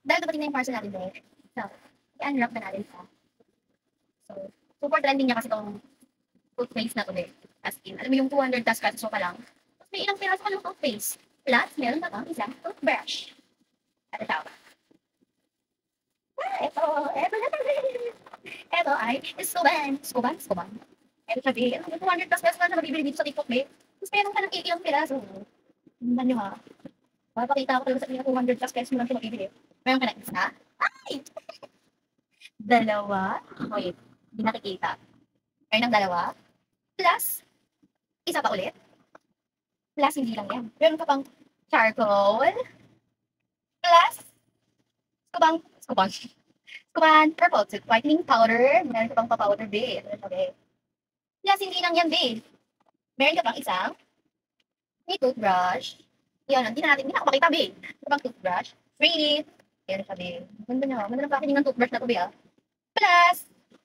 Dahil dumating na yung parcel natin doon. So, i-unwrap na natin siya. So, super trending niya kasi itong toothpaste na to eh. As in, alam mo yung 200 plus pesos pa lang. Tapos may ilang piraso ka ng toothpaste. Plus, meron pa kang isang toothbrush. At ito. Ito na tayo. Ito ay Scuban. Ito sabi, yung 200 plus pesos na mabibili dito sa TikTok eh. Tapos meron ka ng ilang piraso. Tingnan nyo ha. Papakita ko talaga sa inyo 200 plus pesos mo lang ito mabibili. Meron ka na isa. Ay! Dalawa. Wait, hindi nakikita. Meron ng dalawa. Plus, isa pa ulit. Plus, hindi lang yan. Meron ka pang charcoal. Plus, Skuban purple tooth whitening powder. Meron ka pang pa-powder, babe. Plus, hindi lang yan, babe. Meron ka pang isang may toothbrush. Yan, hindi na ako makita, babe. Ito pang toothbrush. Free. Yan siya, babe. Ganda niya. Ganda ng packaging ng toothbrush na to, babe. Plus,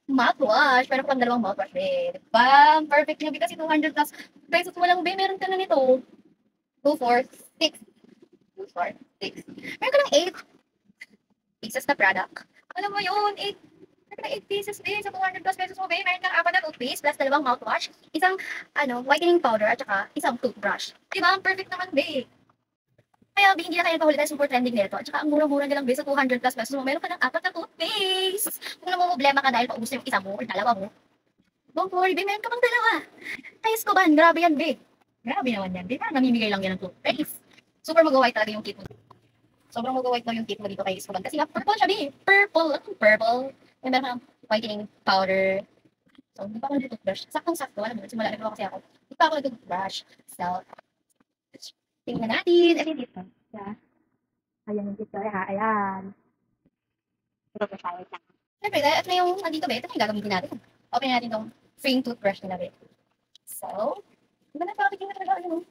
mouthwash. Meron ka pang dalawang mouthwash, babe. Bam! Perfect niya, babe. Kasi 200 plus pesos mo lang, babe. Meron ka na nito. 2, 4, 6. 2, 4, 6. Meron ka ng 8 pieces na product. Alam mo yun, 8. Meron ka ng 8 pieces, babe. Sa 200 plus pesos mo, babe. Meron kang 4 na toothpaste plus dalawang mouthwash. Isang, whitening powder at saka isang toothbrush. Diba? Perfect naman, babe. Kaya hindi na kayo nagpahuli dahil super trending nito. At saka ang mura-mura nilang base sa 200 plus pesos mo, meron ka ng 4 na toothpaste. Kung namumblema ka dahil paubos na yung isa mo or dalawa mo, don't worry, babe, meron ka pang dalawa. Ay, Scuban, grabe yan, babe. Grabe naman yan, babe. Parang namimigay lang yan ng toothpaste. Super mag-white talaga yung kit mo. Sobrang mag-white daw yung kit mo dito kay Scuban. Kasi nga, purple siya, babe. Purple. May meron kang whitening powder. So, hindi pa ako nag-toothbrush. Saktong-sakto, alam mo, simula na kasi ako. Hindi pa ako nag-toothbrush. So, tingnan natin. Ay, dito. Yeah. Ayan yung picture ha. Ayan. Ito po siya. Siyempre, dahil at na yung nandito ba, ito na yung gagamitin natin. Open natin itong freeing toothbrush nila ba. So, diba na packaging na talaga yun.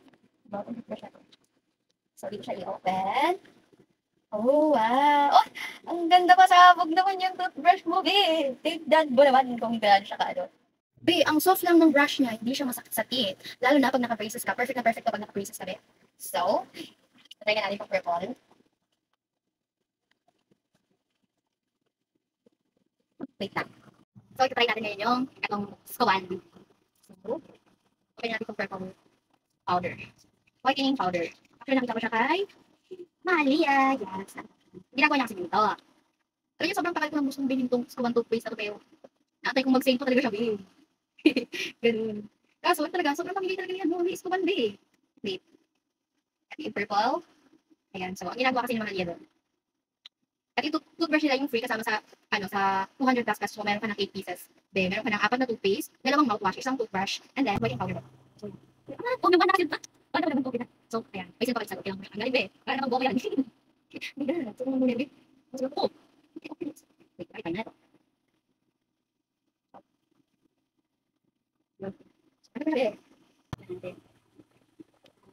Diba itong toothbrush natin. So, dito siya i-open. Oh, wow. Oh, ang ganda pa sabog naman yung toothbrush mo, be. Tignan mo naman kung gaano siya ka, Be, ang soft lang ng brush niya, hindi siya masakit-sakit. Lalo na pag naka-braces ka. Perfect na perfect kapag naka-braces ka, be. So, try natin itong purple. Wait lang. So, ito try natin ngayon yung itong Scuban. So, okay natin itong purple powder. Whitening powder. Actually, nakita ko siya kay Malia. Yes. Ginagawa niya kasi dito. Alam niyo, sobrang tagal ko nang gustong bilhin itong Scuban toothpaste na to, pero naatay kong mag-save to talaga siya, bilhin. Ganun. Kaso, talaga, sobrang pamigay talaga niya mo, Scuban, be. Wait. Ito yung purple. Ayan. So, ang ginagawa kasi ni Malia doon. At yung toothbrush nila yung free kasama sa sa 200 plus pesos. So, meron ka ng 8 pieces. Then, meron ka ng 4 na toothpaste, dalawang mouthwash, isang toothbrush, and then whitening powder. So, huwag naman nakasip pa. Paano naman ito? So, ayan. May sino pa kayo sagot. Ang galing, be. Kaya naman buko yan. Hindi, so, muna, be. So, oh. Wait, ay, tayo na ito. Ano ba, be?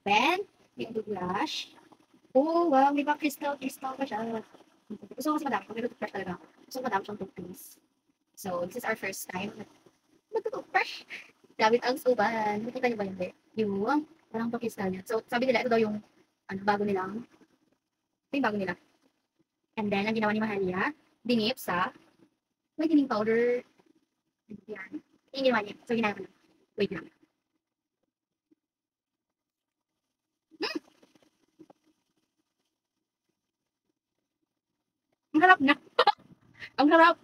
Then, yung toothbrush. Oh, wow. May pa crystal pa siya. Gusto ko kasi madami. Kung may toothbrush talaga ako. Gusto ko madami siyang toothpaste. So, this is our first time nag-toothbrush. Gamit ang Scuban. Nakita niyo ba yun, be? Yung parang pa-crystal niya. So, sabi nila, ito daw yung bago nilang, ito yung bago nila. And then, ang ginawa ni Mahalia, dinip sa whitening powder. Yan. Yung ginawa niya. So, ginawa ko na. Wait lang. Ang harap na. Ang harap.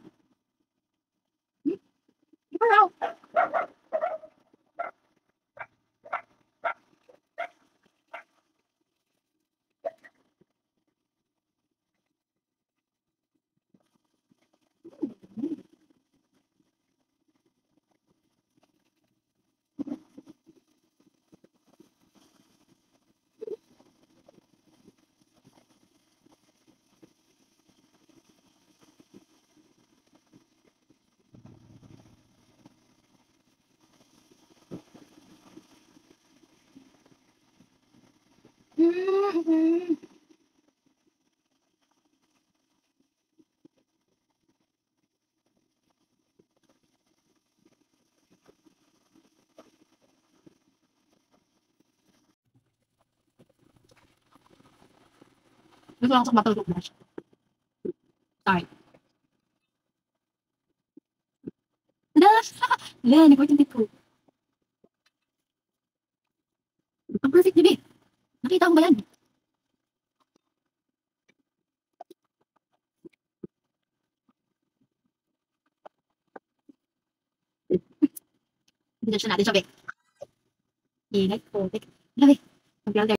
Ang harap. Mm-hmm. Gusto lang sa matulog na siya. Start. Tada! Wala, nag-work yung tip ko. Ang perfect niya, be. Nakita mo ba yan? Hindi siya natin siya, be. Ingay, perfect. Grabe. Mag-filter.